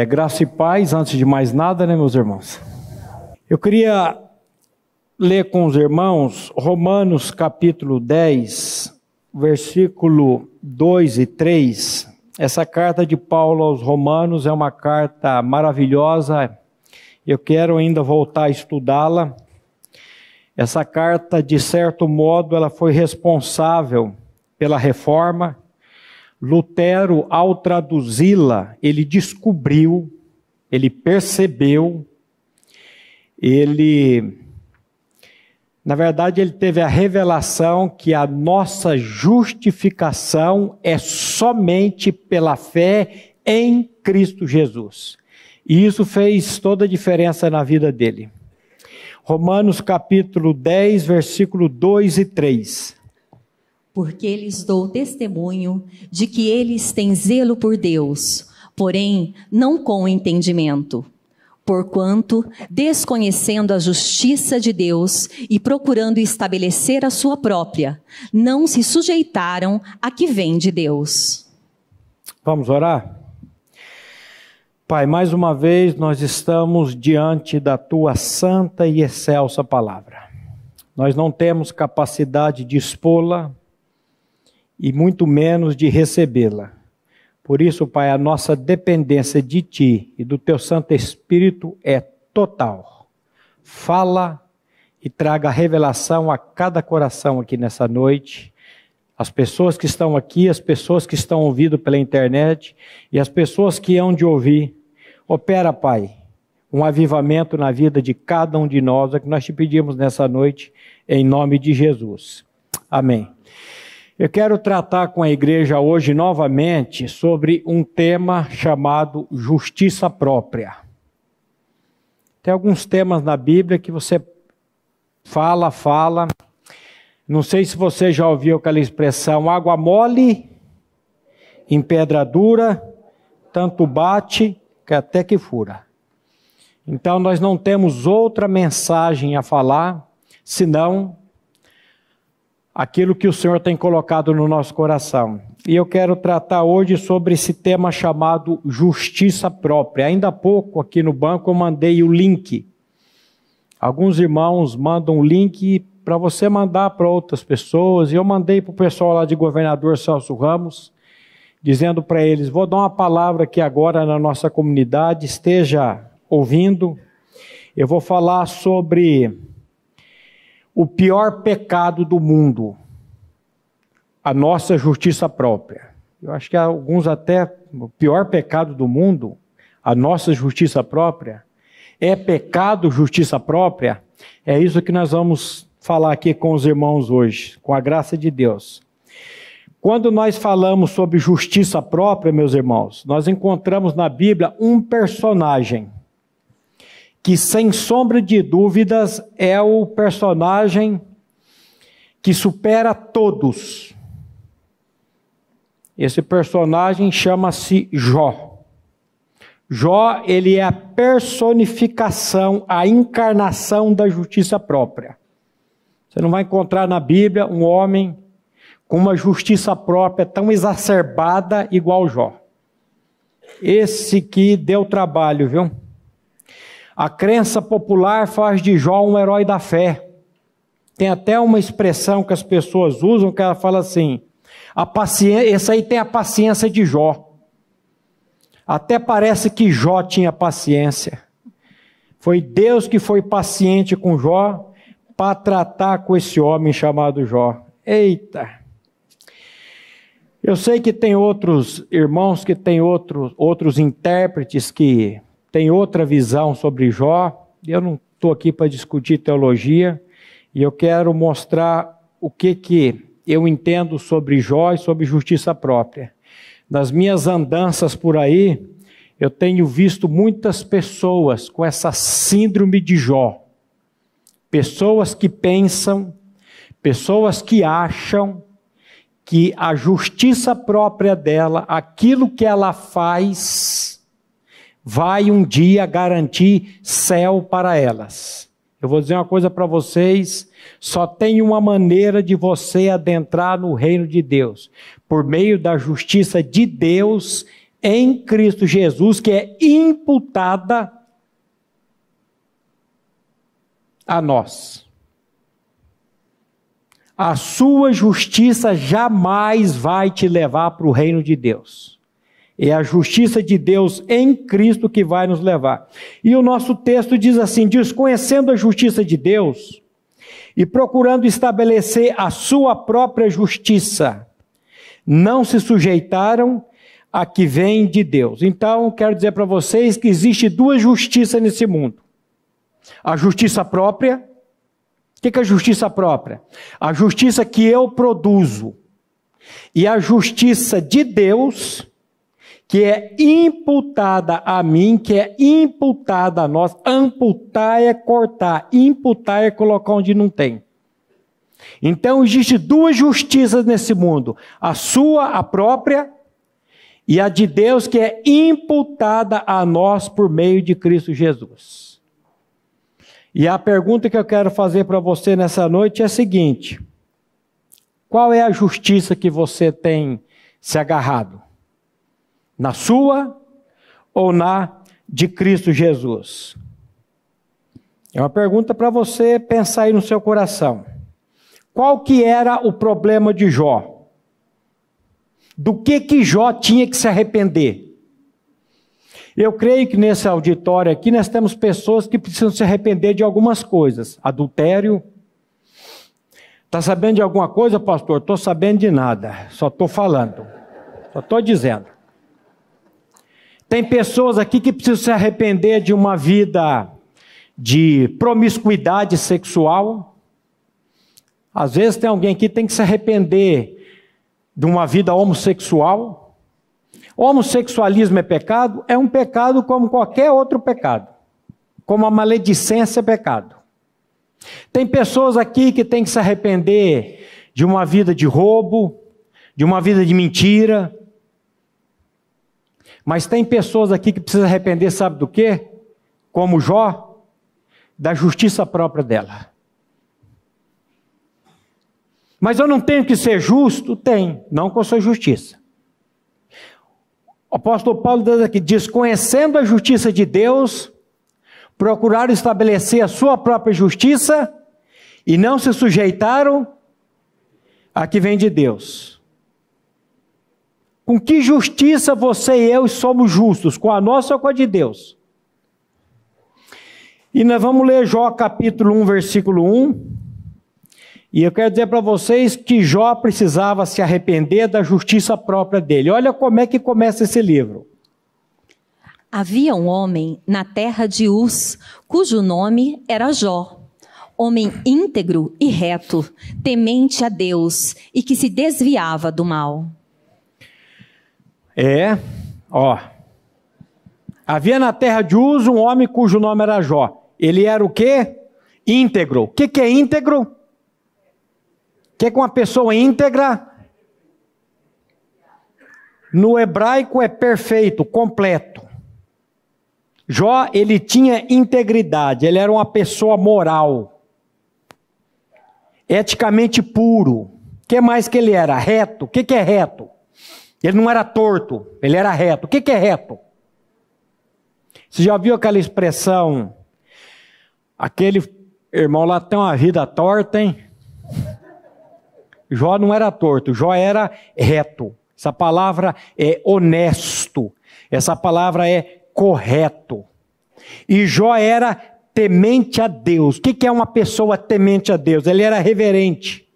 Graça e paz, antes de mais nada, né, meus irmãos? Eu queria ler com os irmãos Romanos capítulo 10, versículo 2 e 3. Essa carta de Paulo aos Romanos é uma carta maravilhosa. Eu quero ainda voltar a estudá-la. Essa carta, de certo modo, ela foi responsável pela reforma. Lutero, ao traduzi-la, ele descobriu, ele percebeu, na verdade, ele teve a revelação que a nossa justificação é somente pela fé em Cristo Jesus. E isso fez toda a diferença na vida dele. Romanos capítulo 10, versículo 2 e 3. Porque lhes dou testemunho de que eles têm zelo por Deus, porém não com entendimento. Porquanto, desconhecendo a justiça de Deus e procurando estabelecer a sua própria, não se sujeitaram a que vem de Deus. Vamos orar? Pai, mais uma vez nós estamos diante da Tua santa e excelsa palavra. Nós não temos capacidade de expô-la e muito menos de recebê-la. Por isso, Pai, a nossa dependência de Ti e do Teu Santo Espírito é total. Fala e traga revelação a cada coração aqui nessa noite. As pessoas que estão aqui, as pessoas que estão ouvindo pela internet e as pessoas que hão de ouvir. Opera, Pai, um avivamento na vida de cada um de nós, é que nós te pedimos nessa noite, em nome de Jesus. Amém. Eu quero tratar com a igreja hoje novamente sobre um tema chamado justiça própria. Tem alguns temas na Bíblia que você fala. Não sei se você já ouviu aquela expressão, água mole, em pedra dura, tanto bate que até que fura. Então nós não temos outra mensagem a falar, senão aquilo que o Senhor tem colocado no nosso coração. E eu quero tratar hoje sobre esse tema chamado justiça própria. Ainda há pouco aqui no banco eu mandei o link. Alguns irmãos mandam um link para você mandar para outras pessoas. E eu mandei para o pessoal lá de Governador Celso Ramos, dizendo para eles, vou dar uma palavra aqui agora na nossa comunidade, esteja ouvindo. Eu vou falar sobre o pior pecado do mundo, a nossa justiça própria. Eu acho que alguns até, o pior pecado do mundo, a nossa justiça própria, é pecado, justiça própria? É isso que nós vamos falar aqui com os irmãos hoje, com a graça de Deus. Quando nós falamos sobre justiça própria, meus irmãos, nós encontramos na Bíblia um personagem que, sem sombra de dúvidas, é o personagem que supera todos. Esse personagem chama-se Jó. Jó, ele é a personificação, a encarnação da justiça própria. Você não vai encontrar na Bíblia um homem com uma justiça própria tão exacerbada igual Jó. Esse que deu trabalho, viu? A crença popular faz de Jó um herói da fé. Tem até uma expressão que as pessoas usam que ela fala assim, esse aí tem a paciência de Jó. Até parece que Jó tinha paciência. Foi Deus que foi paciente com Jó para tratar com esse homem chamado Jó. Eita! Eu sei que tem outros irmãos que têm outros intérpretes que têm outra visão sobre Jó. Eu não estou aqui para discutir teologia e eu quero mostrar o que eu entendo sobre Jó e sobre justiça própria. Nas minhas andanças por aí, eu tenho visto muitas pessoas com essa síndrome de Jó. Pessoas que pensam, pessoas que acham que a justiça própria dela, aquilo que ela faz, vai um dia garantir céu para elas. Eu vou dizer uma coisa para vocês, só tem uma maneira de você adentrar no reino de Deus, por meio da justiça de Deus em Cristo Jesus, que é imputada a nós. A sua justiça jamais vai te levar para o reino de Deus. É a justiça de Deus em Cristo que vai nos levar. E o nosso texto diz assim: desconhecendo a justiça de Deus e procurando estabelecer a sua própria justiça, não se sujeitaram a que vem de Deus. Então, quero dizer para vocês que existe duas justiças nesse mundo. A justiça própria. O que é a justiça própria? A justiça que eu produzo. E a justiça de Deus, que é imputada a mim, que é imputada a nós. Amputar é cortar, imputar é colocar onde não tem. Então, existe duas justiças nesse mundo. A sua, a própria, e a de Deus, que é imputada a nós por meio de Cristo Jesus. E a pergunta que eu quero fazer para você nessa noite é a seguinte: qual é a justiça que você tem se agarrado? Na sua ou na de Cristo Jesus? É uma pergunta para você pensar aí no seu coração. Qual que era o problema de Jó? Do que Jó tinha que se arrepender? Eu creio que nesse auditório aqui nós temos pessoas que precisam se arrepender de algumas coisas. Adultério. Está sabendo de alguma coisa, pastor? Estou sabendo de nada. Só estou falando. Só estou dizendo. Tem pessoas aqui que precisam se arrepender de uma vida de promiscuidade sexual. Às vezes tem alguém aqui que tem que se arrepender de uma vida homossexual. Homossexualismo é pecado? É um pecado como qualquer outro pecado. Como a maledicência é pecado. Tem pessoas aqui que têm que se arrepender de uma vida de roubo, de uma vida de mentira. Mas tem pessoas aqui que precisam arrepender, sabe do quê? Como Jó, da justiça própria dela. Mas eu não tenho que ser justo? Tem, não com a sua justiça. O apóstolo Paulo diz aqui: desconhecendo a justiça de Deus, procuraram estabelecer a sua própria justiça e não se sujeitaram a que vem de Deus. Com que justiça você e eu somos justos? Com a nossa ou com a de Deus? E nós vamos ler Jó capítulo 1, versículo 1. E eu quero dizer para vocês que Jó precisava se arrepender da justiça própria dele. Olha como é que começa esse livro. Havia um homem na terra de Uz, cujo nome era Jó. Homem íntegro e reto, temente a Deus e que se desviava do mal. Havia na terra de Uz um homem cujo nome era Jó. Ele era o quê? Íntegro. O que é íntegro? O que é uma pessoa íntegra? No hebraico é perfeito, completo. Jó, ele tinha integridade, ele era uma pessoa moral, eticamente puro. O que mais que ele era? Reto. O que é reto? Ele não era torto, ele era reto. O que é reto? Você já viu aquela expressão, aquele irmão lá tem uma vida torta, hein? Jó não era torto, Jó era reto. Essa palavra é honesto, essa palavra é correto. E Jó era temente a Deus. O que é uma pessoa temente a Deus? Ele era reverente.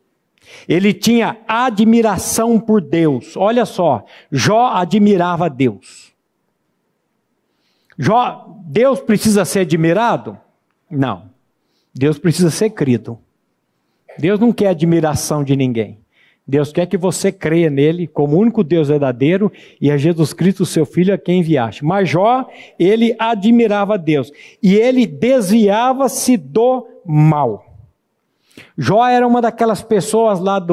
Ele tinha admiração por Deus. Olha só, Jó admirava Deus. Deus precisa ser admirado? Não. Deus precisa ser crido. Deus não quer admiração de ninguém. Deus quer que você creia nele como o único Deus verdadeiro e a Jesus Cristo, seu Filho, a quem enviaste. Mas Jó, ele admirava Deus e ele desviava-se do mal. Jó era uma daquelas pessoas lá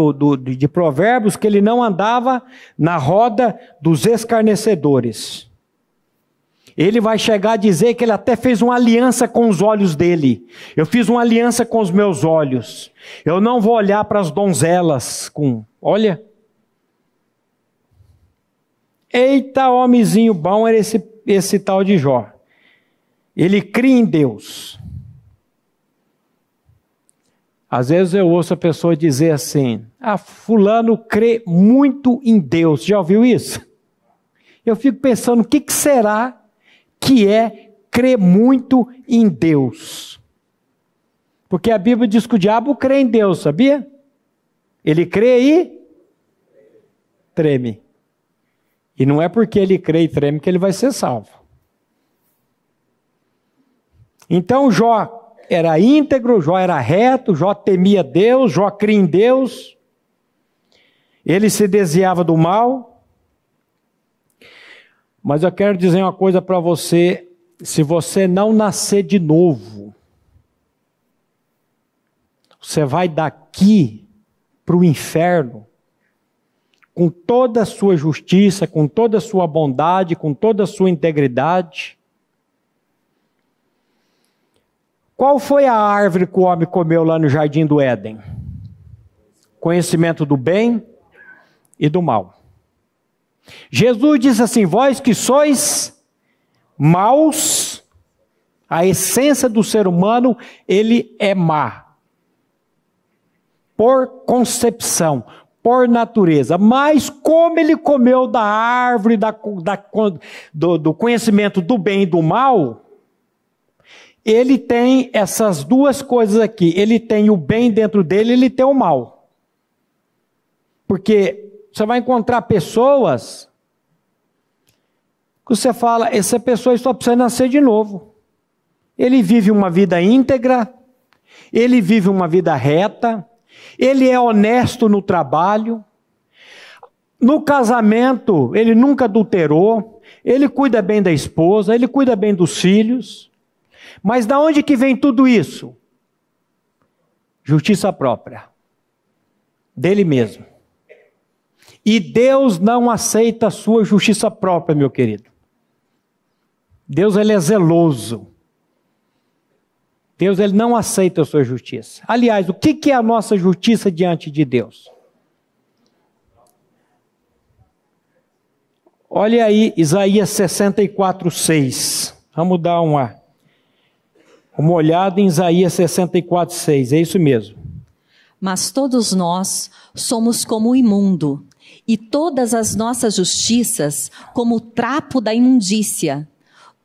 de Provérbios que ele não andava na roda dos escarnecedores. Ele vai chegar a dizer que ele até fez uma aliança com os olhos dele. Eu fiz uma aliança com os meus olhos. Eu não vou olhar para as donzelas com... Olha. Eita, homenzinho bom era esse tal de Jó. Ele cria em Deus. Às vezes eu ouço a pessoa dizer assim, fulano crê muito em Deus. Já ouviu isso? Eu fico pensando, o que será que é crer muito em Deus? Porque a Bíblia diz que o diabo crê em Deus, sabia? Ele crê e treme. E não é porque ele crê e treme que ele vai ser salvo. Então Jó era íntegro, Jó era reto, Jó temia Deus, Jó cria em Deus. Ele se desviava do mal. Mas eu quero dizer uma coisa para você, se você não nascer de novo, você vai daqui para o inferno, com toda a sua justiça, com toda a sua bondade, com toda a sua integridade. Qual foi a árvore que o homem comeu lá no jardim do Éden? Conhecimento do bem e do mal. Jesus disse assim, vós que sois maus, a essência do ser humano, ele é má. Por concepção, por natureza. Mas como ele comeu da árvore do conhecimento do bem e do mal, ele tem essas duas coisas aqui. Ele tem o bem dentro dele, ele tem o mal. Porque você vai encontrar pessoas que você fala, essa pessoa só precisa nascer de novo. Ele vive uma vida íntegra, ele vive uma vida reta, ele é honesto no trabalho, no casamento ele nunca adulterou, ele cuida bem da esposa, ele cuida bem dos filhos. Mas da onde que vem tudo isso? Justiça própria, dele mesmo. E Deus não aceita a sua justiça própria, meu querido. Deus, ele é zeloso. Deus, ele não aceita a sua justiça. Aliás, o que é a nossa justiça diante de Deus? Olha aí, Isaías 64:6. Vamos dar uma olhada em Isaías 64:6. É isso mesmo. Mas todos nós somos como o imundo, e todas as nossas justiças como o trapo da imundícia.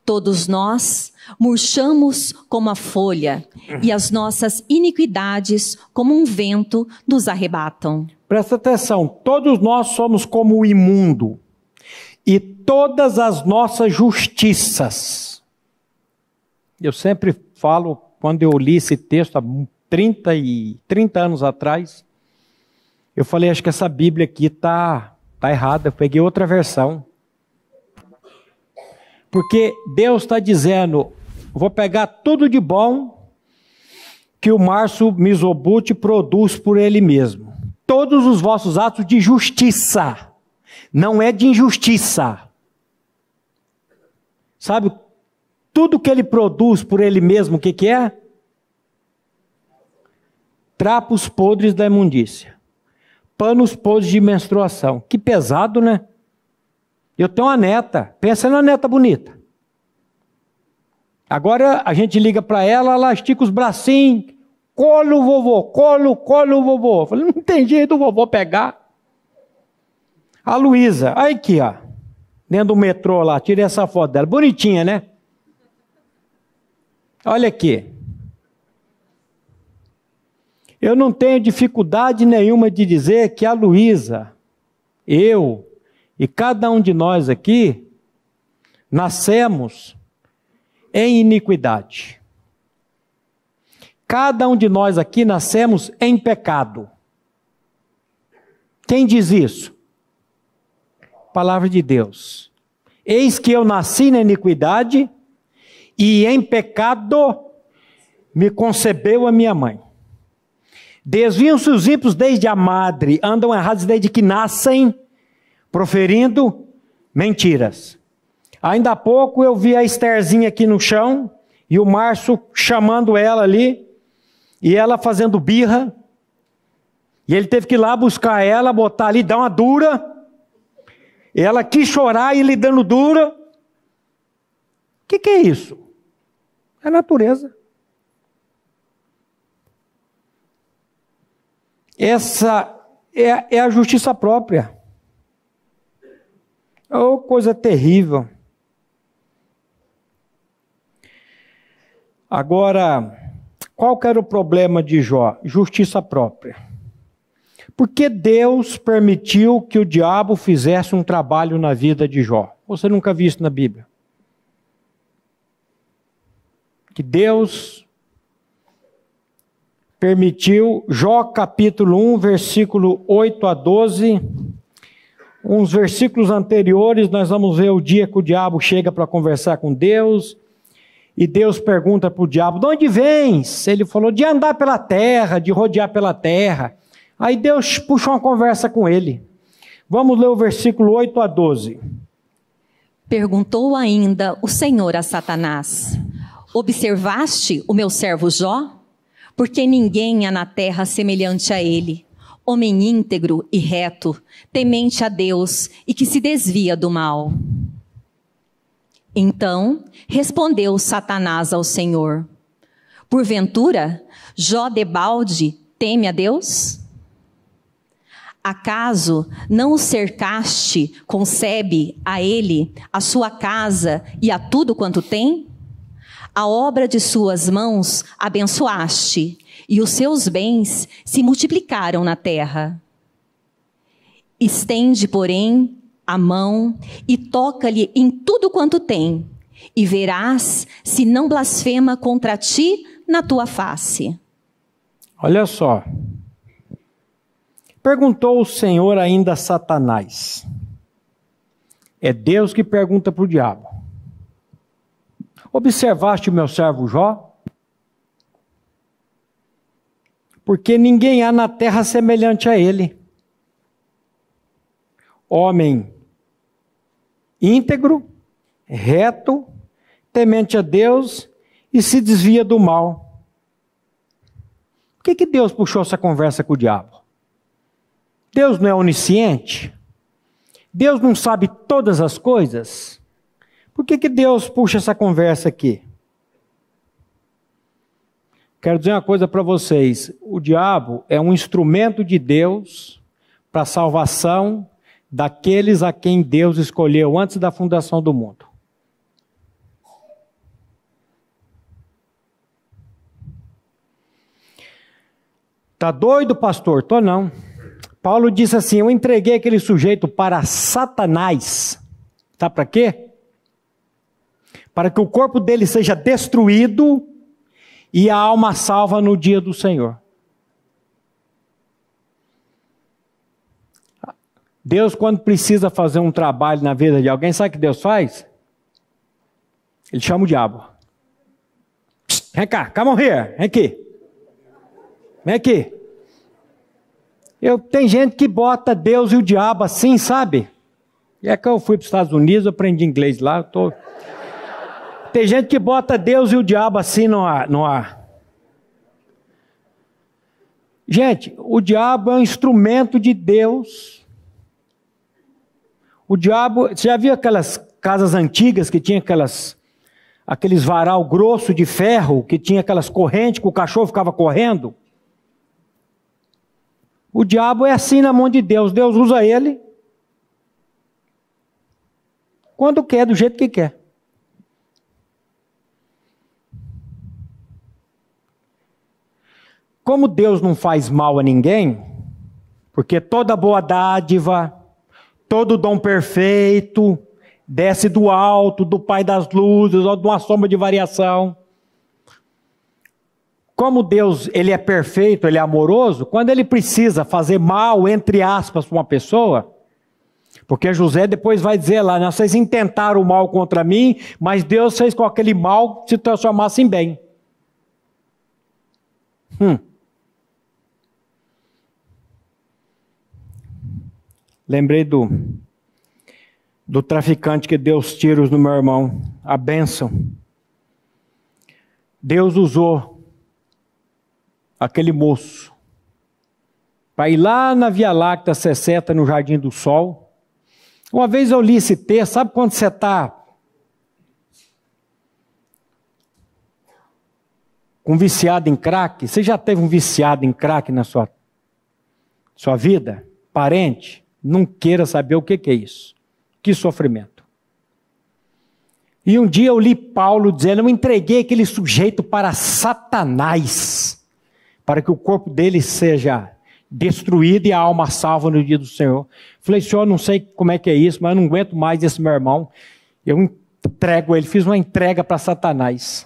Todos nós murchamos como a folha, e as nossas iniquidades como um vento nos arrebatam. Presta atenção, todos nós somos como o imundo, e todas as nossas justiças. Eu sempre falo, quando eu li esse texto há 30 anos atrás, eu falei, acho que essa Bíblia aqui está errada, eu peguei outra versão. Porque Deus está dizendo, vou pegar tudo de bom que o Márcio Mizobuti produz por ele mesmo. Todos os vossos atos de justiça, não é de injustiça. Sabe, tudo que ele produz por ele mesmo, o que é? Trapos podres da imundícia. Panos podres de menstruação. Que pesado, né? Eu tenho uma neta, pensa numa neta bonita. Agora a gente liga para ela, ela estica os bracinhos, colo vovô, colo vovô. Eu falei, não tem jeito do vovô pegar. A Luísa, aí aqui ó, dentro do metrô lá, tirei essa foto dela, bonitinha né? Olha aqui. Eu não tenho dificuldade nenhuma de dizer que a Luísa, eu e cada um de nós aqui, nascemos em iniquidade. Cada um de nós aqui nascemos em pecado. Quem diz isso? Palavra de Deus. Eis que eu nasci na iniquidade e em pecado me concebeu a minha mãe. Desviam-se os ímpios desde a madre, andam errados desde que nascem, proferindo mentiras. Ainda há pouco eu vi a Estherzinha aqui no chão, e o Márcio chamando ela ali, e ela fazendo birra, e ele teve que ir lá buscar ela, botar ali, dar uma dura. Ela quis chorar e ele dando dura. O que é isso? É a natureza. Essa é a justiça própria. Oh, coisa terrível. Agora, qual que era o problema de Jó? Justiça própria. Porque Deus permitiu que o diabo fizesse um trabalho na vida de Jó. Você nunca viu isso na Bíblia? Que Deus permitiu, Jó capítulo 1, versículo 8 a 12, uns versículos anteriores, nós vamos ver o dia que o diabo chega para conversar com Deus, e Deus pergunta para o diabo, de onde vens? Ele falou, de andar pela terra, de rodear pela terra. Aí Deus puxou uma conversa com ele. Vamos ler o versículo 8 a 12. Perguntou ainda o Senhor a Satanás, observaste o meu servo Jó? Porque ninguém há na terra semelhante a ele, homem íntegro e reto, temente a Deus e que se desvia do mal. Então respondeu Satanás ao Senhor, porventura Jó debalde teme a Deus? Acaso não o cercaste, concebe a ele, a sua casa e a tudo quanto tem? A obra de suas mãos abençoaste, e os seus bens se multiplicaram na terra. Estende, porém, a mão e toca-lhe em tudo quanto tem, e verás se não blasfema contra ti na tua face. Olha só. Perguntou o Senhor ainda a Satanás. É Deus que pergunta para o diabo. Observaste o meu servo Jó? Porque ninguém há na terra semelhante a ele. Homem íntegro, reto, temente a Deus e se desvia do mal. Por que Deus puxou essa conversa com o diabo? Deus não é onisciente? Deus não sabe todas as coisas? Por que Deus puxa essa conversa aqui? Quero dizer uma coisa para vocês. O diabo é um instrumento de Deus para a salvação daqueles a quem Deus escolheu antes da fundação do mundo. Tá doido, pastor? Tô não. Paulo disse assim, eu entreguei aquele sujeito para Satanás. Sabe para quê? Para que o corpo dele seja destruído e a alma salva no dia do Senhor. Deus, quando precisa fazer um trabalho na vida de alguém, sabe o que Deus faz? Ele chama o diabo. Vem cá, come on here, vem aqui. Vem aqui. Tem gente que bota Deus e o diabo assim, sabe? E é que eu fui para os Estados Unidos, eu aprendi inglês lá, Tem gente que bota Deus e o diabo assim no ar. Gente, o diabo é um instrumento de Deus. O diabo, você já viu aquelas casas antigas que tinha aqueles varal grosso de ferro, que tinha aquelas correntes que o cachorro ficava correndo? O diabo é assim na mão de Deus. Deus usa ele quando quer, do jeito que quer. Como Deus não faz mal a ninguém, porque toda boa dádiva, todo dom perfeito, desce do alto, do Pai das luzes, ou de uma sombra de variação. Como Deus, ele é perfeito, ele é amoroso, quando ele precisa fazer mal, entre aspas, para uma pessoa, porque José depois vai dizer lá, vocês intentaram o mal contra mim, mas Deus fez com que aquele mal se transformasse em bem. Lembrei do traficante que deu os tiros no meu irmão, a bênção. Deus usou aquele moço para ir lá na Via Láctea 60, no Jardim do Sol, Uma vez eu li esse texto, sabe quando você está com viciado em crack? Você já teve um viciado em crack na sua vida? Parente? Não queira saber o que é isso. Que sofrimento. E um dia eu li Paulo dizendo: eu entreguei aquele sujeito para Satanás, para que o corpo dele seja destruído e a alma salva no dia do Senhor. Falei: Senhor, não sei como é que é isso, mas eu não aguento mais esse meu irmão. Eu entrego ele, fiz uma entrega para Satanás.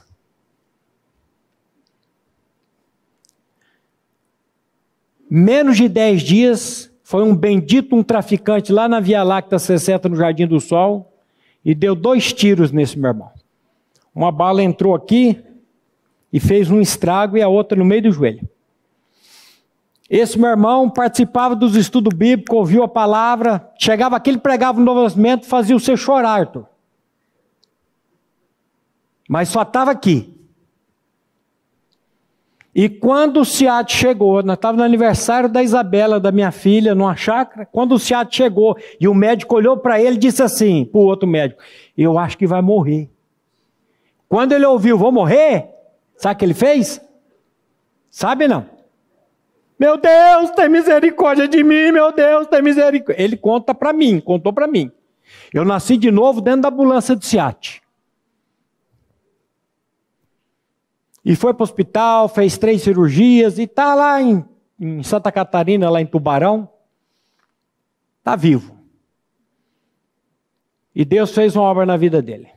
Menos de 10 dias, foi um traficante lá na Via Láctea 60, no Jardim do Sol, e deu 2 tiros nesse meu irmão. Uma bala entrou aqui e fez um estrago, e a outra no meio do joelho. Esse meu irmão participava dos estudos bíblicos, ouviu a palavra, chegava aqui, ele pregava o Novo Testamento, fazia você chorar, Arthur. Mas só estava aqui. E quando o SEAT chegou, nós estávamos no aniversário da Isabela, da minha filha, numa chácara, quando o SEAT chegou e o médico olhou para ele e disse assim, para o outro médico: eu acho que vai morrer. Quando ele ouviu: vou morrer, sabe o que ele fez? Sabe não? Meu Deus, tem misericórdia de mim, meu Deus, tem misericórdia. Ele contou para mim. Eu nasci de novo dentro da ambulância do SEAT. E foi para o hospital, fez 3 cirurgias e está lá em Santa Catarina, lá em Tubarão. Está vivo. E Deus fez uma obra na vida dele.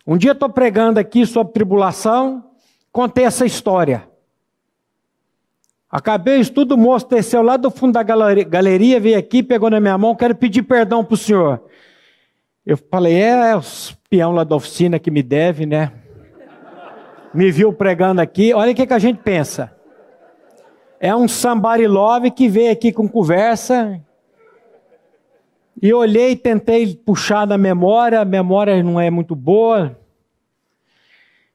Um dia estou pregando aqui sobre tribulação, contei essa história. Acabei o estudo, o moço desceu lá do fundo da galeria, veio aqui, pegou na minha mão: quero pedir perdão para o senhor. Eu falei: é os peão lá da oficina que me deve, né? Me viu pregando aqui. Olha o que a gente pensa. É um somebody love que veio aqui com conversa. E eu olhei e tentei puxar na memória, a memória não é muito boa.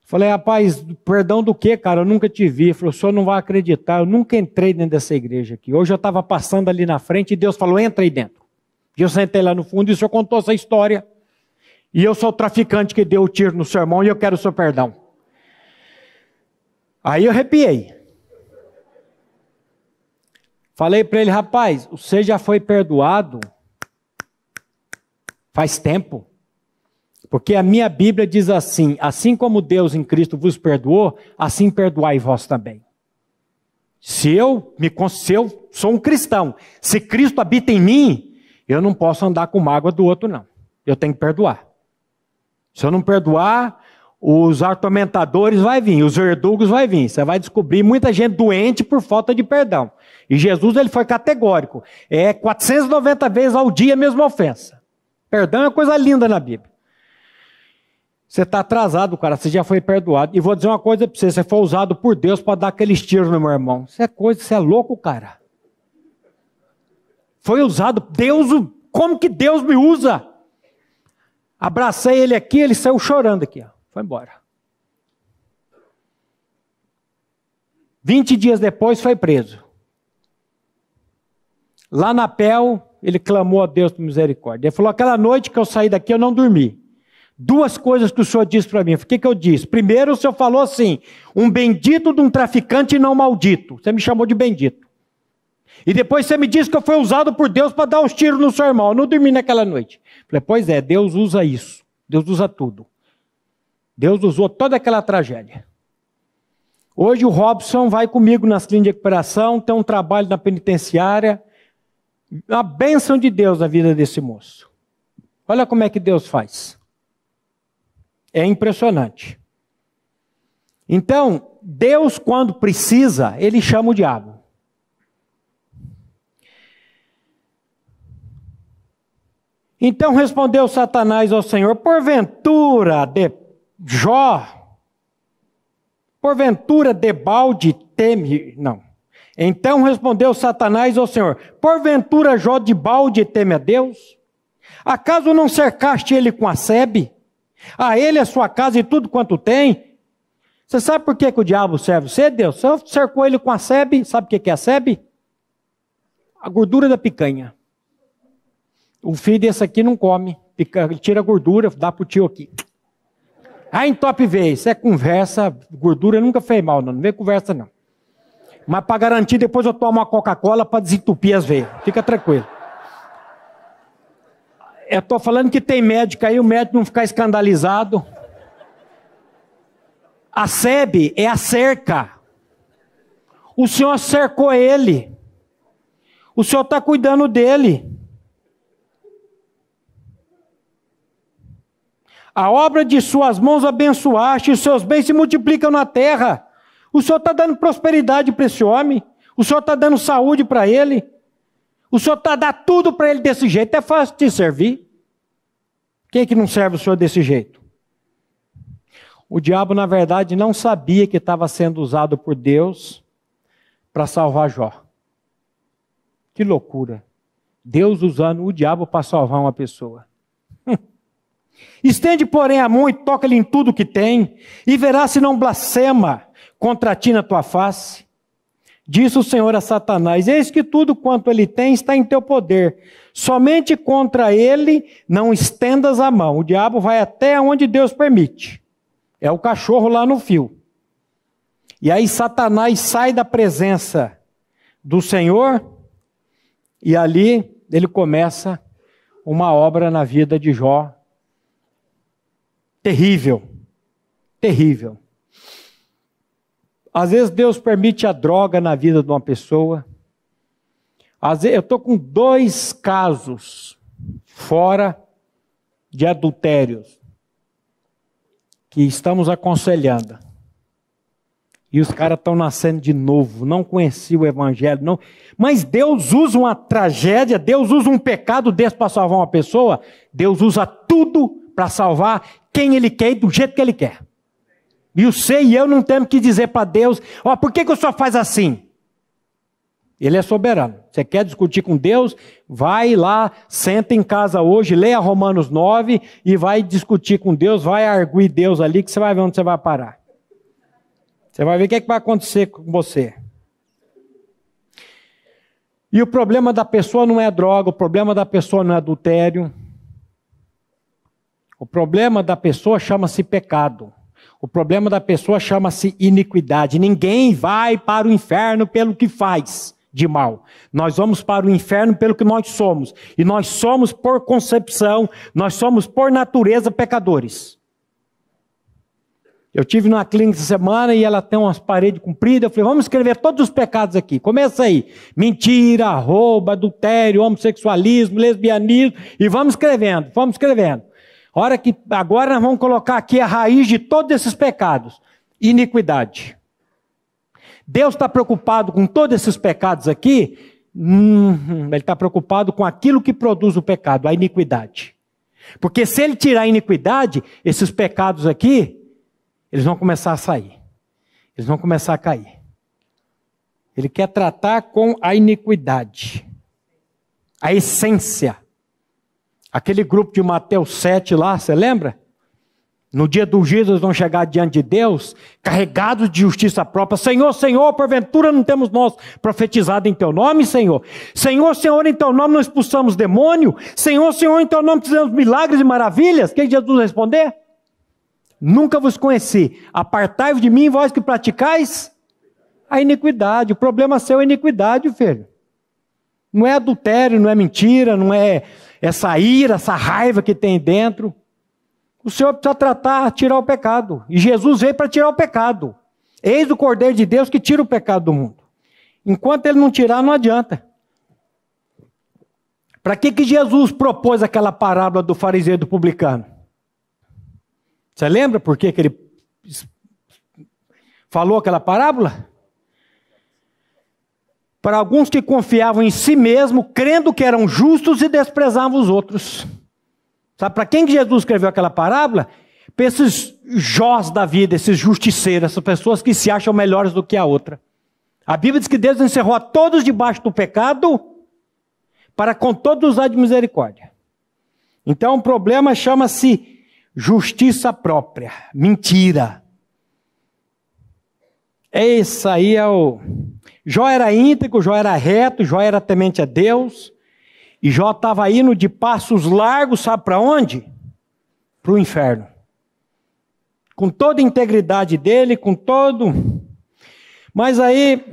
Falei: rapaz, perdão do quê, cara? Eu nunca te vi. Ele falou: o senhor não vai acreditar, eu nunca entrei dentro dessa igreja aqui. Hoje eu estava passando ali na frente e Deus falou: entra aí dentro. E eu sentei lá no fundo e o senhor contou essa história. E eu sou o traficante que deu o tiro no seu irmão e eu quero o seu perdão. Aí eu arrepiei. Falei para ele: rapaz, você já foi perdoado faz tempo. Porque a minha Bíblia diz assim: assim como Deus em Cristo vos perdoou, assim perdoai vós também. Se eu sou um cristão, se Cristo habita em mim, eu não posso andar com mágoa do outro, não. Eu tenho que perdoar. Se eu não perdoar, os atormentadores vão vir, os verdugos vão vir. Você vai descobrir muita gente doente por falta de perdão. E Jesus, ele foi categórico. É 490 vezes ao dia a mesma ofensa. Perdão é uma coisa linda na Bíblia. Você está atrasado, cara, você já foi perdoado. E vou dizer uma coisa para você: você foi usado por Deus para dar aqueles tiros no meu irmão. Você é louco, cara. Foi usado, Deus, como que Deus me usa? Abracei ele aqui, ele saiu chorando aqui, ó. Foi embora. 20 dias depois foi preso. Lá na PEL, ele clamou a Deus por misericórdia. Ele falou: aquela noite que eu saí daqui, eu não dormi. 2 coisas que o senhor disse para mim. O que eu disse? Primeiro, o senhor falou assim: um bendito de um traficante e não maldito. Você me chamou de bendito. E depois você me disse que eu fui usado por Deus para dar uns tiros no seu irmão. Eu não dormi naquela noite. Falei: pois é, Deus usa isso. Deus usa tudo. Deus usou toda aquela tragédia. Hoje o Robson vai comigo nas clínicas de recuperação, tem um trabalho na penitenciária. A bênção de Deus na vida desse moço. Olha como é que Deus faz. É impressionante. Então, Deus, quando precisa, ele chama o diabo. Então respondeu Satanás ao Senhor: porventura debalde teme... Não. Então respondeu Satanás ao Senhor: porventura Jó debalde teme a Deus? Acaso não cercaste ele com a sebe? A ele, a sua casa e tudo quanto tem? Você sabe por que o diabo serve você, Deus? Você cercou ele com a sebe. Sabe o que é a sebe? A gordura da picanha. O filho desse aqui não come, ele tira a gordura, dá pro tio aqui. Entope veio, isso é conversa, gordura nunca fez mal, não vem conversa não. Mas para garantir, depois eu tomo uma Coca-Cola para desentupir as veias, fica tranquilo. Eu estou falando que tem médico aí, o médico não ficar escandalizado. A sebe é a cerca. O Senhor cercou ele. O Senhor está cuidando dele. A obra de suas mãos abençoaste, os seus bens se multiplicam na terra. O Senhor está dando prosperidade para esse homem. O Senhor está dando saúde para ele. O Senhor está dando tudo para ele desse jeito. É fácil te servir. Quem é que não serve o Senhor desse jeito? O diabo, na verdade, não sabia que estava sendo usado por Deus para salvar Jó. Que loucura. Deus usando o diabo para salvar uma pessoa. Estende, porém, a mão e toca-lhe em tudo que tem, e verás se não blasfema contra ti na tua face. Disse o Senhor a Satanás: eis que tudo quanto ele tem está em teu poder. Somente contra ele não estendas a mão. O diabo vai até onde Deus permite. É o cachorro lá no fio. E aí Satanás sai da presença do Senhor, e ali ele começa uma obra na vida de Jó. Terrível. Terrível. Às vezes Deus permite a droga na vida de uma pessoa. Às vezes, eu estou com 2 casos fora de adultérios que estamos aconselhando. E os caras estão nascendo de novo, não conheciam o evangelho, não. Mas Deus usa uma tragédia, Deus usa um pecado desse para salvar uma pessoa. Deus usa tudo para salvar quem Ele quer e do jeito que Ele quer. E você e eu não temos que dizer para Deus: por que o Senhor faz assim? Ele é soberano. Você quer discutir com Deus? Vai lá, senta em casa hoje, leia Romanos 9 e vai discutir com Deus, vai arguir Deus ali, que você vai ver onde você vai parar. Você vai ver o que vai acontecer com você. E o problema da pessoa não é droga, o problema da pessoa não é adultério. O problema da pessoa chama-se pecado. O problema da pessoa chama-se iniquidade. Ninguém vai para o inferno pelo que faz de mal. Nós vamos para o inferno pelo que nós somos. E nós somos por concepção, nós somos por natureza pecadores. Eu tive numa clínica essa semana e ela tem umas paredes compridas. Eu falei: vamos escrever todos os pecados aqui. Começa aí: mentira, roubo, adultério, homossexualismo, lesbianismo. E vamos escrevendo, vamos escrevendo. Agora nós vamos colocar aqui a raiz de todos esses pecados: iniquidade. Deus está preocupado com todos esses pecados aqui? Ele está preocupado com aquilo que produz o pecado, a iniquidade. Porque se ele tirar a iniquidade, esses pecados aqui, eles vão começar a sair. Eles vão começar a cair. Ele quer tratar com a iniquidade, a essência. Aquele grupo de Mateus 7 lá, você lembra? No dia do juízo eles vão chegar diante de Deus, carregados de justiça própria. Senhor, Senhor, porventura não temos nós profetizado em Teu nome, Senhor? Senhor, Senhor, em Teu nome não expulsamos demônio? Senhor, Senhor, em Teu nome fizemos milagres e maravilhas? O que Jesus responder? Nunca vos conheci. Apartai-vos de mim, vós que praticais a iniquidade. O problema seu é a iniquidade, filho. Não é adultério, não é mentira, não é essa ira, essa raiva que tem dentro. O Senhor precisa tirar o pecado. E Jesus veio para tirar o pecado. Eis o Cordeiro de Deus que tira o pecado do mundo. Enquanto Ele não tirar, não adianta. Para que Jesus propôs aquela parábola do fariseu e do publicano? Você lembra por que ele falou aquela parábola? Para alguns que confiavam em si mesmo, crendo que eram justos e desprezavam os outros. Sabe para quem que Jesus escreveu aquela parábola? Para esses Jós da vida, esses justiceiros, essas pessoas que se acham melhores do que a outra. A Bíblia diz que Deus encerrou a todos debaixo do pecado, para com todos usar de misericórdia. Então o problema chama-se justiça própria, mentira. Esse aí é o... Jó era íntegro, Jó era reto, Jó era temente a Deus. E Jó estava indo de passos largos, sabe para onde? Para o inferno. Com toda a integridade dele, com todo... Mas aí,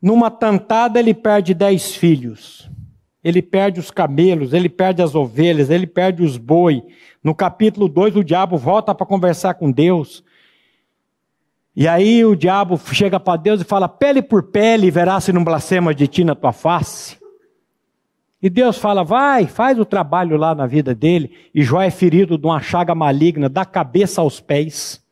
numa tantada, ele perde 10 filhos. Ele perde os camelos, ele perde as ovelhas, ele perde os boi. No capítulo 2, o diabo volta para conversar com Deus. E aí o diabo chega para Deus e fala, pele por pele, verás se não blasfema de ti na tua face. E Deus fala, vai, faz o trabalho lá na vida dele. E Jó é ferido de uma chaga maligna, da cabeça aos pés.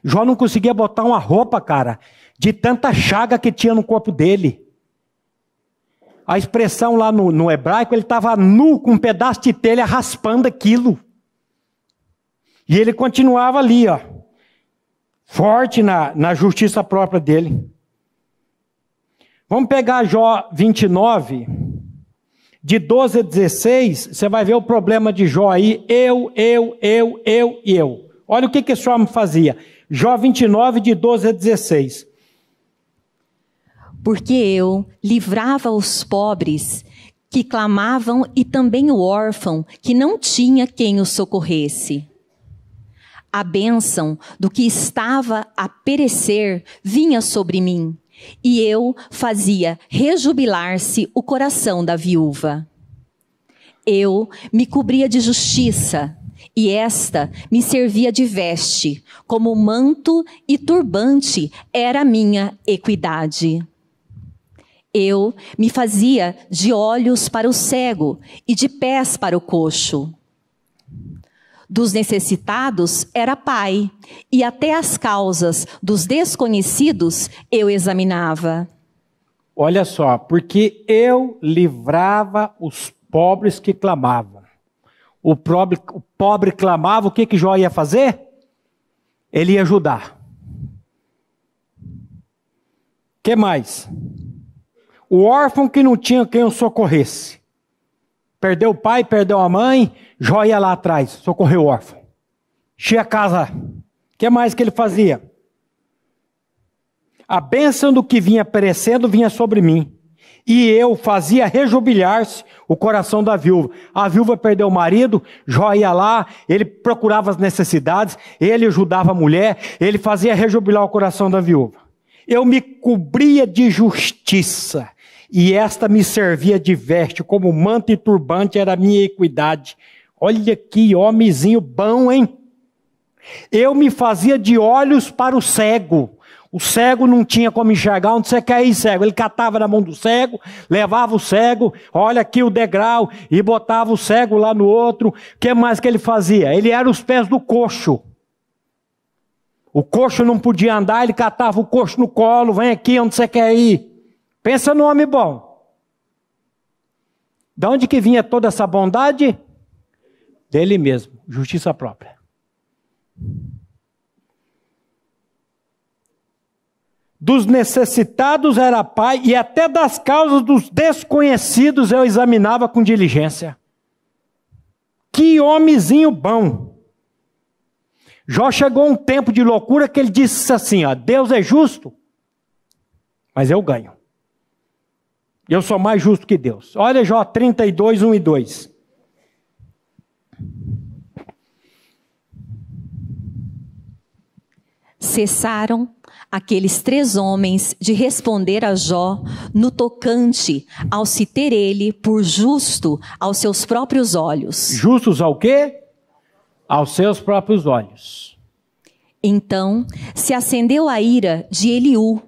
Jó não conseguia botar uma roupa, cara, de tanta chaga que tinha no corpo dele. A expressão lá no hebraico, ele estava nu, com um pedaço de telha raspando aquilo. E ele continuava ali, ó, forte na justiça própria dele. Vamos pegar Jó 29, de 12 a 16, você vai ver o problema de Jó aí, eu. Olha o que esse homem fazia. Jó 29, de 12 a 16. Porque eu livrava os pobres que clamavam e também o órfão que não tinha quem o socorresse. A bênção do que estava a perecer vinha sobre mim, e eu fazia rejubilar-se o coração da viúva. Eu me cobria de justiça, e esta me servia de veste, como manto e turbante era a minha equidade. Eu me fazia de olhos para o cego e de pés para o coxo. Dos necessitados era pai, e até as causas dos desconhecidos eu examinava. Olha só, porque eu livrava os pobres que clamavam. O pobre clamava, o que Jó ia fazer? Ele ia ajudar. O que mais? O órfão que não tinha quem o socorresse. Perdeu o pai, perdeu a mãe, Jó ia lá atrás, socorreu o órfão. Enchia a casa. O que mais que ele fazia? A bênção do que vinha perecendo vinha sobre mim. E eu fazia rejubilar-se o coração da viúva. A viúva perdeu o marido, Jó ia lá, ele procurava as necessidades, ele ajudava a mulher, ele fazia rejubilar o coração da viúva. Eu me cobria de justiça, e esta me servia de veste, como manto e turbante era a minha equidade. Olha que homenzinho bom, hein? Eu me fazia de olhos para o cego. O cego não tinha como enxergar. Onde você quer ir, cego? Ele catava na mão do cego, levava o cego, olha aqui o degrau, e botava o cego lá no outro. O que mais que ele fazia? Ele era os pés do coxo. O coxo não podia andar, ele catava o coxo no colo, vem aqui onde você quer ir. Pensa no homem bom. De onde que vinha toda essa bondade? Dele mesmo, justiça própria. Dos necessitados era pai, e até das causas dos desconhecidos eu examinava com diligência. Que homenzinho bom! Jó chegou a um tempo de loucura que ele disse assim, ó, Deus é justo, mas eu ganho. Eu sou mais justo que Deus. Olha Jó 32, 1 e 2. Cessaram aqueles 3 homens de responder a Jó no tocante ao se ter ele por justo aos seus próprios olhos. Justos ao quê? Aos seus próprios olhos. Então se acendeu a ira de Eliú,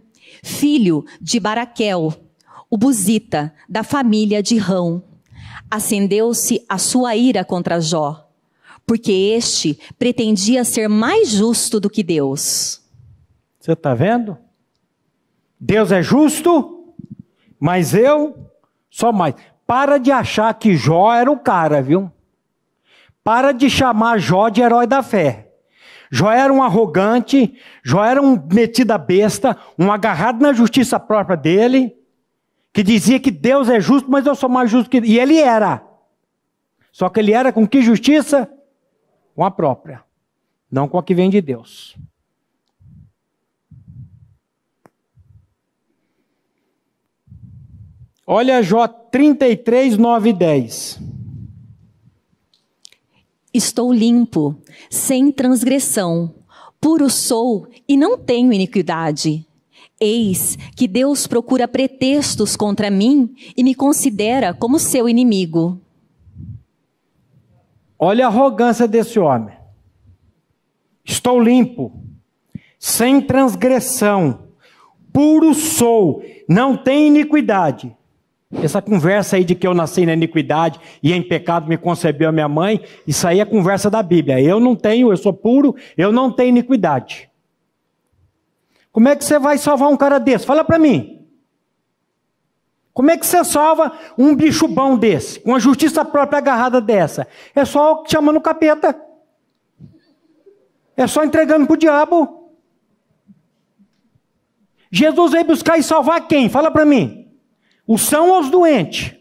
filho de Baraquel, o buzita, da família de Rão. Acendeu-se a sua ira contra Jó, porque este pretendia ser mais justo do que Deus. Você está vendo? Deus é justo, mas eu sou mais. Para de achar que Jó era o cara, viu? Para de chamar Jó de herói da fé. Jó era um arrogante, Jó era um metido a besta, um agarrado na justiça própria dele, que dizia que Deus é justo, mas eu sou mais justo que... E ele era. Só que ele era com que justiça? Com a própria, não com a que vem de Deus. Olha Jó 33, 9 e 10. Estou limpo, sem transgressão, puro sou e não tenho iniquidade. Eis que Deus procura pretextos contra mim e me considera como seu inimigo. Olha a arrogância desse homem. Estou limpo, sem transgressão, puro sou, não tenho iniquidade. Essa conversa aí de que eu nasci na iniquidade e em pecado me concebeu a minha mãe, isso aí é conversa da Bíblia. Eu sou puro, eu não tenho iniquidade. Como é que você vai salvar um cara desse? Fala para mim. Como é que você salva um bicho bom desse? Com a justiça própria agarrada dessa? É só chamando o capeta. É só entregando para o diabo. Jesus veio buscar e salvar quem? Fala para mim. Os são ou os doentes?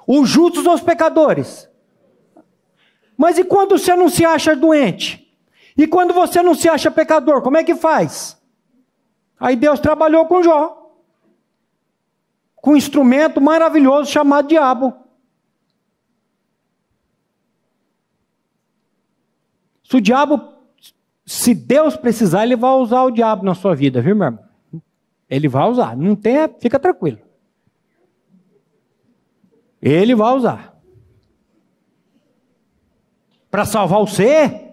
Os justos ou os pecadores? Mas e quando você não se acha doente? E quando você não se acha pecador, como é que faz? Aí Deus trabalhou com Jó. Com um instrumento maravilhoso chamado diabo. Se Deus precisar, Ele vai usar o diabo na sua vida, viu, meu irmão? Ele vai usar, não tem, fica tranquilo. Ele vai usar. Para salvar você?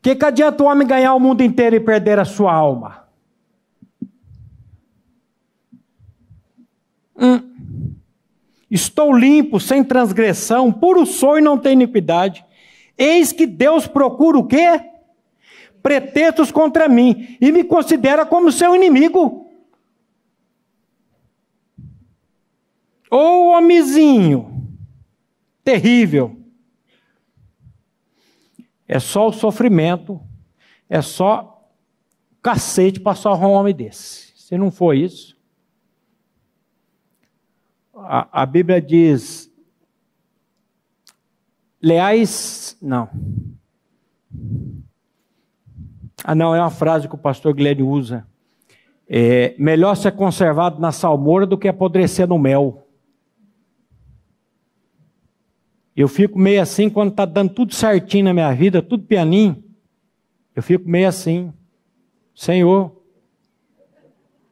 Que adianta o homem ganhar o mundo inteiro e perder a sua alma? Estou limpo, sem transgressão, puro sou e não tenho iniquidade. Eis que Deus procura o quê? Pretextos contra mim e me considera como seu inimigo. Ô homenzinho terrível. É só o sofrimento, é só cacete para salvar um homem desse. Se não for isso, a Bíblia diz, leais, não. Não, é uma frase que o pastor Guilherme usa. Melhor ser conservado na salmoura do que apodrecer no mel. Eu fico meio assim quando está dando tudo certinho na minha vida, tudo pianinho. Eu fico meio assim, Senhor,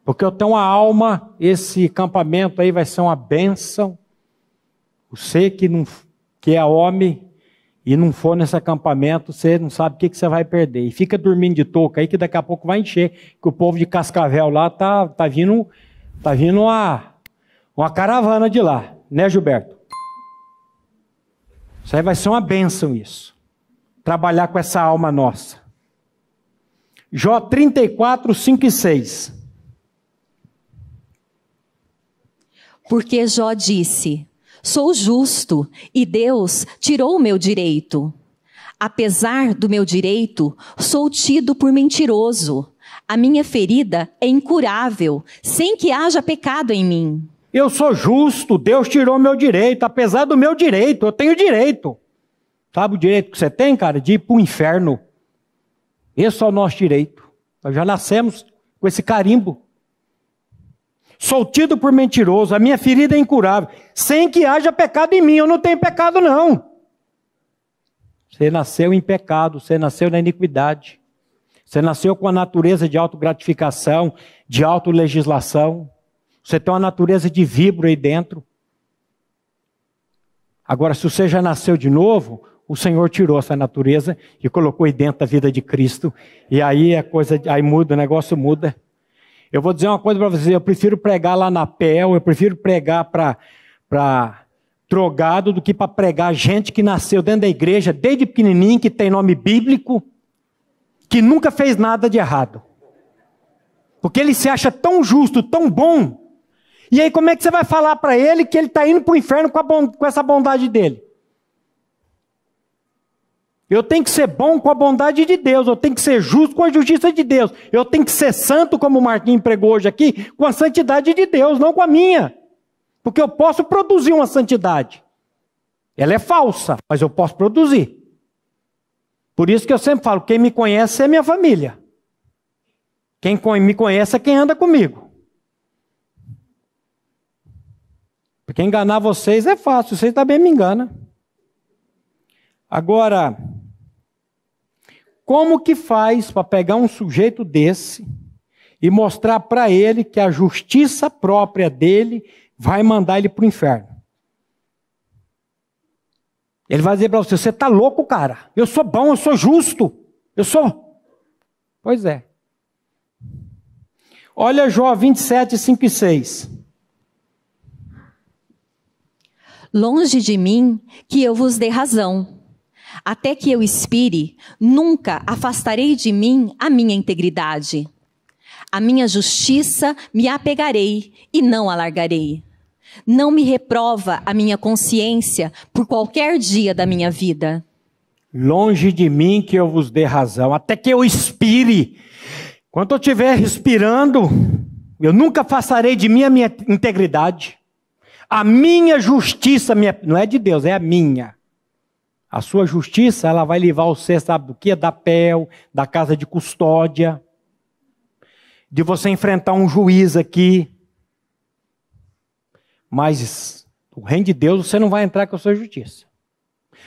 porque eu tenho uma alma, esse acampamento aí vai ser uma bênção. Você que é homem e não for nesse acampamento, você não sabe o que você vai perder. E fica dormindo de touca aí que daqui a pouco vai encher, que o povo de Cascavel lá tá vindo uma caravana de lá, né, Gilberto? Isso aí vai ser uma bênção isso. Trabalhar com essa alma nossa. Jó 34, 5 e 6. Porque Jó disse, sou justo e Deus tirou o meu direito. Apesar do meu direito, sou tido por mentiroso. A minha ferida é incurável, sem que haja pecado em mim. Eu sou justo, Deus tirou meu direito, apesar do meu direito, eu tenho direito. Sabe o direito que você tem, cara? De ir para o inferno. Esse é o nosso direito. Nós já nascemos com esse carimbo. Sou tido por mentiroso, a minha ferida é incurável, sem que haja pecado em mim, eu não tenho pecado não. Você nasceu em pecado, você nasceu na iniquidade. Você nasceu com a natureza de autogratificação, de autolegislação. Você tem uma natureza de víbora aí dentro. Agora, se você já nasceu de novo, o Senhor tirou essa natureza e colocou aí dentro da vida de Cristo. E aí aí muda, o negócio muda. Eu vou dizer uma coisa para vocês, eu prefiro pregar lá na PEL, eu prefiro pregar para drogado do que para pregar gente que nasceu dentro da igreja, desde pequenininho, que tem nome bíblico, que nunca fez nada de errado. Porque ele se acha tão justo, tão bom. E aí como é que você vai falar para ele que ele está indo para o inferno com essa bondade dele? Eu tenho que ser bom com a bondade de Deus, eu tenho que ser justo com a justiça de Deus, eu tenho que ser santo, como o Marquinhos pregou hoje aqui, com a santidade de Deus, não com a minha. Porque eu posso produzir uma santidade. Ela é falsa, mas eu posso produzir. Por isso que eu sempre falo, quem me conhece é minha família. Quem me conhece é quem anda comigo. Porque enganar vocês é fácil, vocês também me enganam. Agora, como que faz para pegar um sujeito desse e mostrar para ele que a justiça própria dele vai mandar ele para o inferno? Ele vai dizer para você, você está louco, cara? Eu sou bom, eu sou justo. Eu sou. Pois é. Olha Jó 27, 5 e 6. Longe de mim que eu vos dê razão. Até que eu expire, nunca afastarei de mim a minha integridade. A minha justiça me apegarei e não alargarei. Não me reprova a minha consciência por qualquer dia da minha vida. Longe de mim que eu vos dê razão, até que eu expire. Quando eu estiver respirando, eu nunca afastarei de mim a minha integridade. A minha justiça, não é de Deus, é a minha. A sua justiça, ela vai livrar você, sabe do que? Da PEL, da casa de custódia, de você enfrentar um juiz aqui. Mas o reino de Deus você não vai entrar com a sua justiça.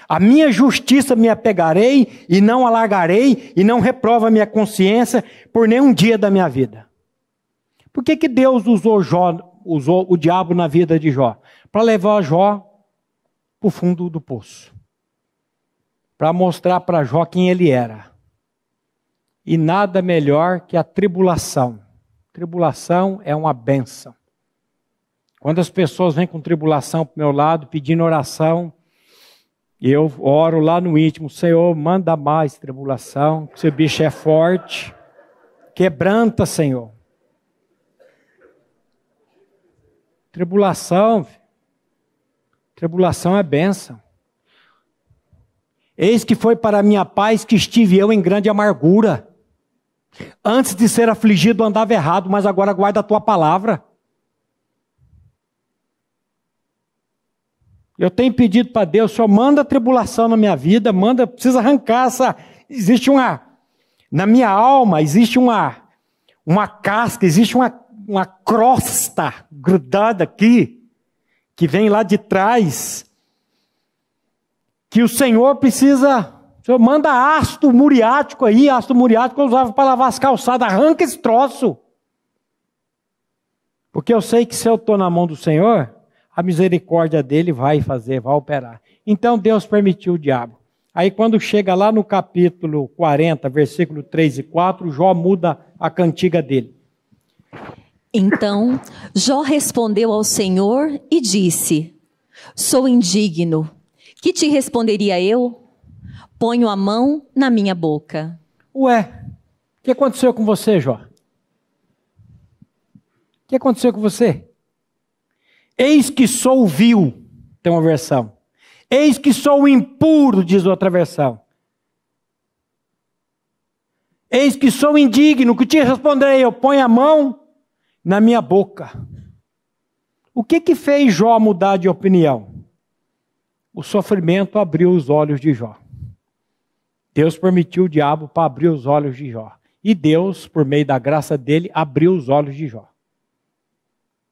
A minha justiça me apegarei e não alargarei e não reprova a minha consciência por nenhum dia da minha vida. Por que Deus usou o diabo na vida de Jó? Para levar Jó para o fundo do poço. Para mostrar para Jó quem ele era. E nada melhor que a tribulação. Tribulação é uma bênção. Quando as pessoas vêm com tribulação para o meu lado, pedindo oração, eu oro lá no íntimo, Senhor, manda mais tribulação, que esse bicho é forte, quebranta, Senhor. Tribulação é bênção. Eis que foi para a minha paz que estive eu em grande amargura. Antes de ser afligido andava errado, mas agora guarda a tua palavra. Eu tenho pedido para Deus, Senhor, manda tribulação na minha vida, precisa arrancar na minha alma, existe uma casca, existe uma crosta grudada aqui, que vem lá de trás, que o Senhor manda ácido muriático aí, ácido muriático eu usava para lavar as calçadas, arranca esse troço. Porque eu sei que se eu estou na mão do Senhor, a misericórdia dele vai operar. Então Deus permitiu o diabo. Aí quando chega lá no capítulo 40, versículo 3 e 4, Jó muda a cantiga dele. Então Jó respondeu ao Senhor e disse, sou indigno, que te responderia eu? Ponho a mão na minha boca. Ué, o que aconteceu com você, Jó? O que aconteceu com você? Eis que sou vil, tem uma versão. Eis que sou impuro, diz outra versão. Eis que sou indigno, que te responderei, eu ponho a mão na minha boca. O que fez Jó mudar de opinião? O sofrimento abriu os olhos de Jó. Deus permitiu o diabo para abrir os olhos de Jó. E Deus, por meio da graça dele, abriu os olhos de Jó.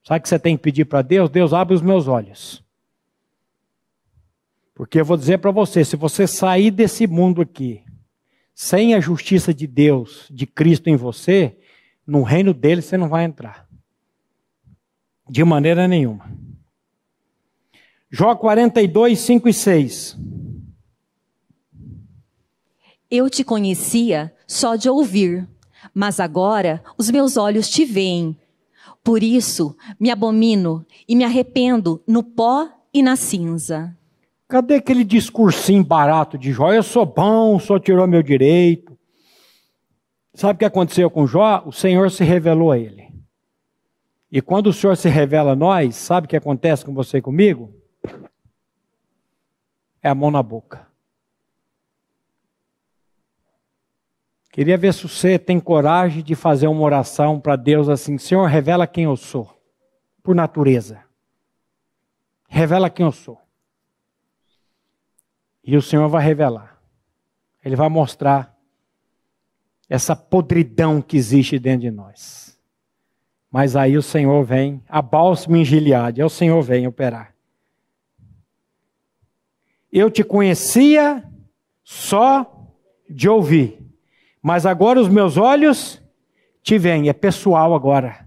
Sabe o que você tem que pedir para Deus? Deus, abre os meus olhos. Porque eu vou dizer para você, se você sair desse mundo aqui, sem a justiça de Deus, de Cristo em você, no reino dele você não vai entrar. De maneira nenhuma. Jó 42, 5 e 6. Eu te conhecia só de ouvir, mas agora os meus olhos te veem. Por isso, me abomino e me arrependo no pó e na cinza. Cadê aquele discursinho barato de Jó? Eu sou bom, o Senhor tirou meu direito. Sabe o que aconteceu com Jó? O Senhor se revelou a ele. E quando o Senhor se revela a nós, sabe o que acontece com você e comigo? É a mão na boca. Queria ver se você tem coragem de fazer uma oração para Deus assim, Senhor, revela quem eu sou, por natureza. Revela quem eu sou. E o Senhor vai revelar. Ele vai mostrar essa podridão que existe dentro de nós. Mas aí o Senhor vem, a bálsamo em Gileade, o Senhor vem operar. Eu te conhecia só de ouvir, mas agora os meus olhos te veem, é pessoal agora.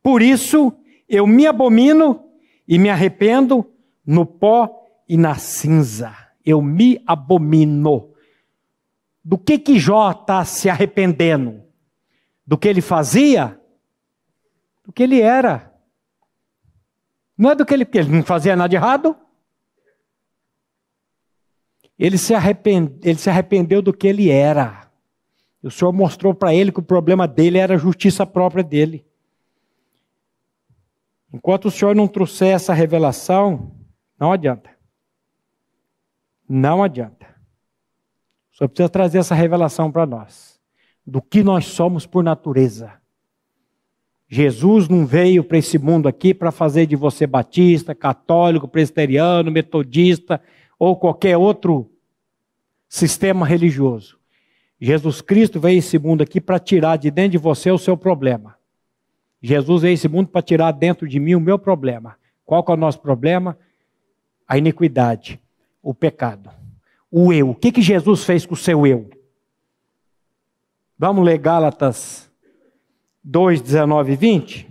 Por isso eu me abomino e me arrependo no pó e na cinza. Eu me abomino. Do que Jó está se arrependendo? Do que ele fazia? Do que ele era. Não é do que ele não fazia nada de errado. Ele se arrependeu do que ele era. O Senhor mostrou para ele que o problema dele era a justiça própria dele. Enquanto o Senhor não trouxer essa revelação, não adianta. Não adianta. O Senhor precisa trazer essa revelação para nós. Do que nós somos por natureza. Jesus não veio para esse mundo aqui para fazer de você batista, católico, presbiteriano, metodista ou qualquer outro sistema religioso. Jesus Cristo veio a esse mundo aqui para tirar de dentro de você o seu problema. Jesus veio a esse mundo para tirar dentro de mim o meu problema. Qual que é o nosso problema? A iniquidade, o pecado, o eu. O que Jesus fez com o seu eu? Vamos ler Gálatas 2, 19 e 20?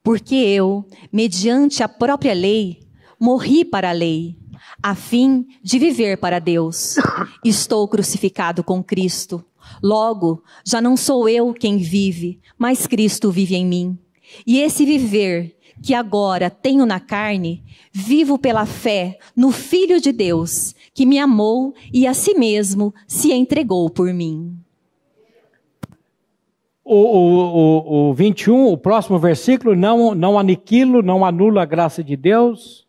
Porque eu, mediante a própria lei, morri para a lei, a fim de viver para Deus. Estou crucificado com Cristo. Logo, já não sou eu quem vive, mas Cristo vive em mim. E esse viver que agora tenho na carne, vivo pela fé no Filho de Deus, que me amou e a si mesmo se entregou por mim. O 21, o próximo versículo, não aniquilo, não anulo a graça de Deus.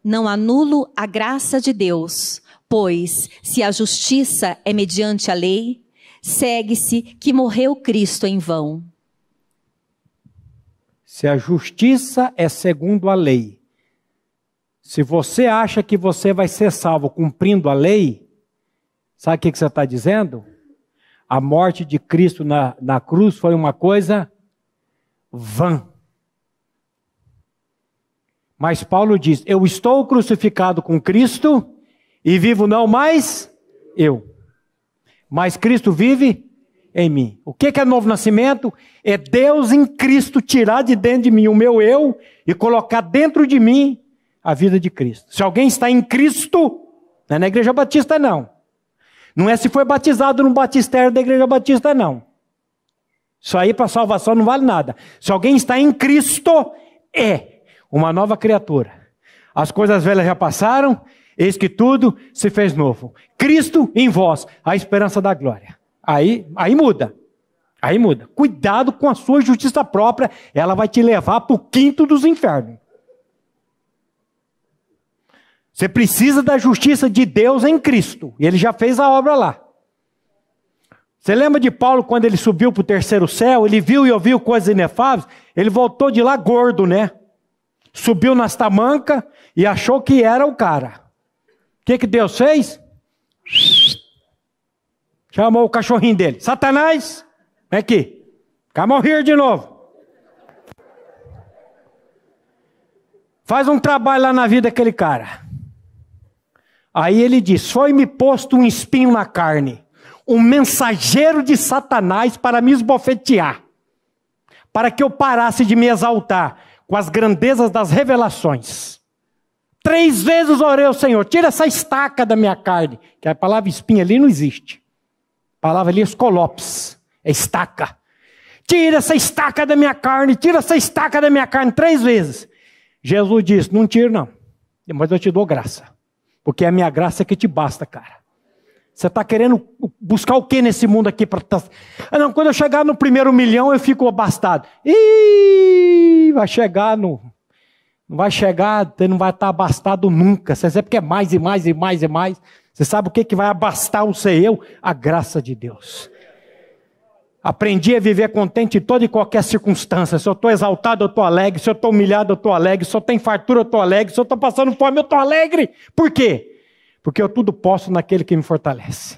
Não anulo a graça de Deus, pois se a justiça é mediante a lei, segue-se que morreu Cristo em vão. Se a justiça é segundo a lei, se você acha que você vai ser salvo cumprindo a lei, sabe o que você está dizendo? A morte de Cristo na cruz foi uma coisa vã. Mas Paulo diz, eu estou crucificado com Cristo e vivo não mais eu, mas Cristo vive em mim. O que é novo nascimento? É Deus em Cristo tirar de dentro de mim o meu eu e colocar dentro de mim a vida de Cristo. Se alguém está em Cristo, não é na Igreja Batista não. Não é se foi batizado no batistério da Igreja Batista não. Isso aí para salvação não vale nada. Se alguém está em Cristo, é uma nova criatura. As coisas velhas já passaram, eis que tudo se fez novo. Cristo em vós, a esperança da glória. Aí muda. Aí muda. Cuidado com a sua justiça própria, ela vai te levar para o quinto dos infernos. Você precisa da justiça de Deus em Cristo. E ele já fez a obra lá. Você lembra de Paulo quando ele subiu para o terceiro céu? Ele viu e ouviu coisas inefáveis. Ele voltou de lá gordo, né? Subiu nas tamancas e achou que era o cara. O que Deus fez? Chamou o cachorrinho dele. Satanás, vem aqui. Vai morrer de novo. Faz um trabalho lá na vida daquele cara. Aí ele diz, foi-me posto um espinho na carne, um mensageiro de Satanás para me esbofetear, para que eu parasse de me exaltar com as grandezas das revelações. 3 vezes orei ao Senhor, tira essa estaca da minha carne, que a palavra espinho ali não existe. A palavra ali é escolopes, é estaca. Tira essa estaca da minha carne, tira essa estaca da minha carne 3 vezes. Jesus disse, não tiro não, mas eu te dou graça. Porque a minha graça é que te basta, cara. Você está querendo buscar o que nesse mundo aqui? Não, quando eu chegar no primeiro 1 milhão, eu fico abastado. Vai chegar no... Não vai chegar, você não vai estar abastado nunca. Você sempre quer mais e mais e mais e mais. Você sabe o que vai abastar o ser eu? A graça de Deus. Aprendi a viver contente em toda e qualquer circunstância. Se eu estou exaltado, eu estou alegre. Se eu estou humilhado, eu estou alegre. Se eu tenho fartura, eu estou alegre. Se eu estou passando fome, eu estou alegre. Por quê? Porque eu tudo posso naquele que me fortalece.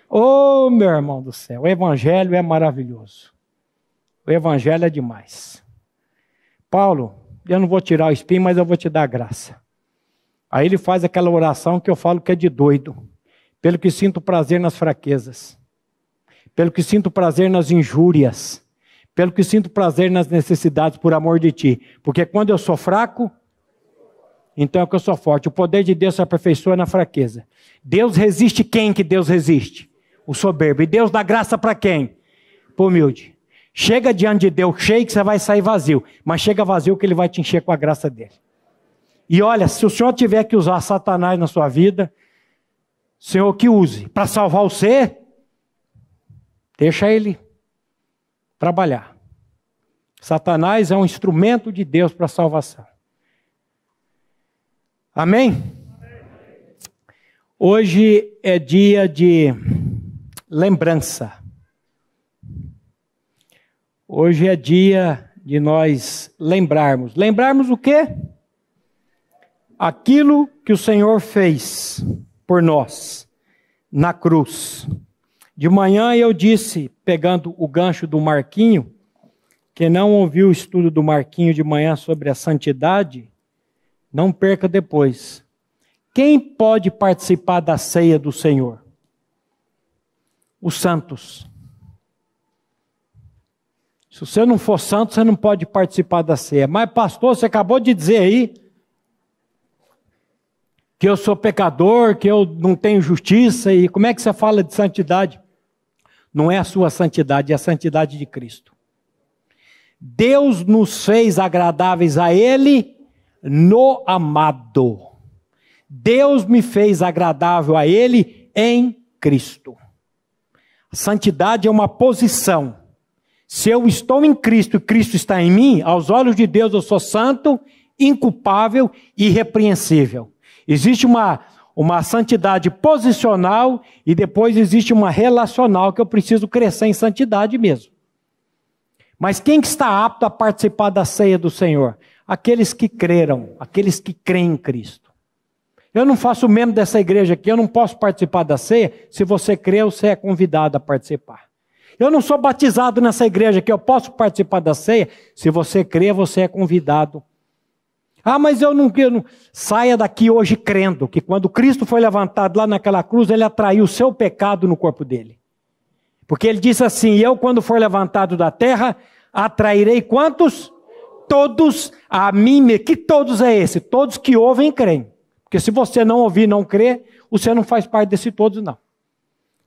Ô, meu irmão do céu, o evangelho é maravilhoso. O evangelho é demais. Paulo, eu não vou tirar o espinho, mas eu vou te dar a graça. Aí ele faz aquela oração que eu falo que é de doido. Pelo que sinto prazer nas fraquezas. Pelo que sinto prazer nas injúrias. Pelo que sinto prazer nas necessidades por amor de ti. Porque quando eu sou fraco, então é que eu sou forte. O poder de Deus se aperfeiçoa na fraqueza. Deus resiste quem que Deus resiste? O soberbo. E Deus dá graça para quem? Para o humilde. Chega diante de Deus cheio que você vai sair vazio. Mas chega vazio que Ele vai te encher com a graça dEle. E olha, se o Senhor tiver que usar Satanás na sua vida, Senhor que use. Para salvar você, deixa ele trabalhar. Satanás é um instrumento de Deus para a salvação. Amém? Hoje é dia de lembrança. Hoje é dia de nós lembrarmos. Lembrarmos o quê? Aquilo que o Senhor fez por nós na cruz. De manhã eu disse, pegando o gancho do Marquinho, que não ouviu o estudo do Marquinho de manhã sobre a santidade, não perca depois. Quem pode participar da ceia do Senhor? Os santos. Se você não for santo, você não pode participar da ceia. Mas pastor, você acabou de dizer aí que eu sou pecador, que eu não tenho justiça, e como é que você fala de santidade? Não é a sua santidade, é a santidade de Cristo. Deus nos fez agradáveis a Ele no amado. Deus me fez agradável a Ele em Cristo. A santidade é uma posição. Se eu estou em Cristo e Cristo está em mim, aos olhos de Deus eu sou santo, inculpável e irrepreensível. Existe uma santidade posicional e depois existe uma relacional que eu preciso crescer em santidade mesmo. Mas quem que está apto a participar da ceia do Senhor? Aqueles que creram, aqueles que creem em Cristo. Eu não faço membro dessa igreja aqui, eu não posso participar da ceia. Se você crê, você é convidado a participar. Eu não sou batizado nessa igreja aqui, eu posso participar da ceia. Se você crê, você é convidado. Ah, mas eu não. Saia daqui hoje crendo que quando Cristo foi levantado lá naquela cruz, Ele atraiu o seu pecado no corpo dele. Porque Ele disse assim, eu quando for levantado da terra, atrairei quantos? Todos a mim. Que todos é esse? Todos que ouvem e creem. Porque se você não ouvir e não crer, você não faz parte desse todos não.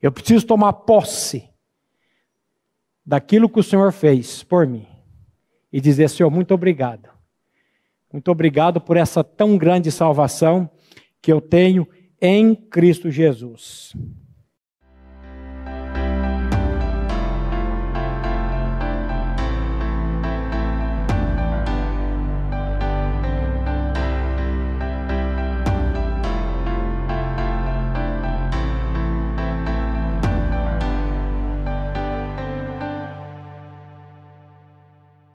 Eu preciso tomar posse daquilo que o Senhor fez por mim. E dizer, Senhor, muito obrigado. Muito obrigado por essa tão grande salvação que eu tenho em Cristo Jesus.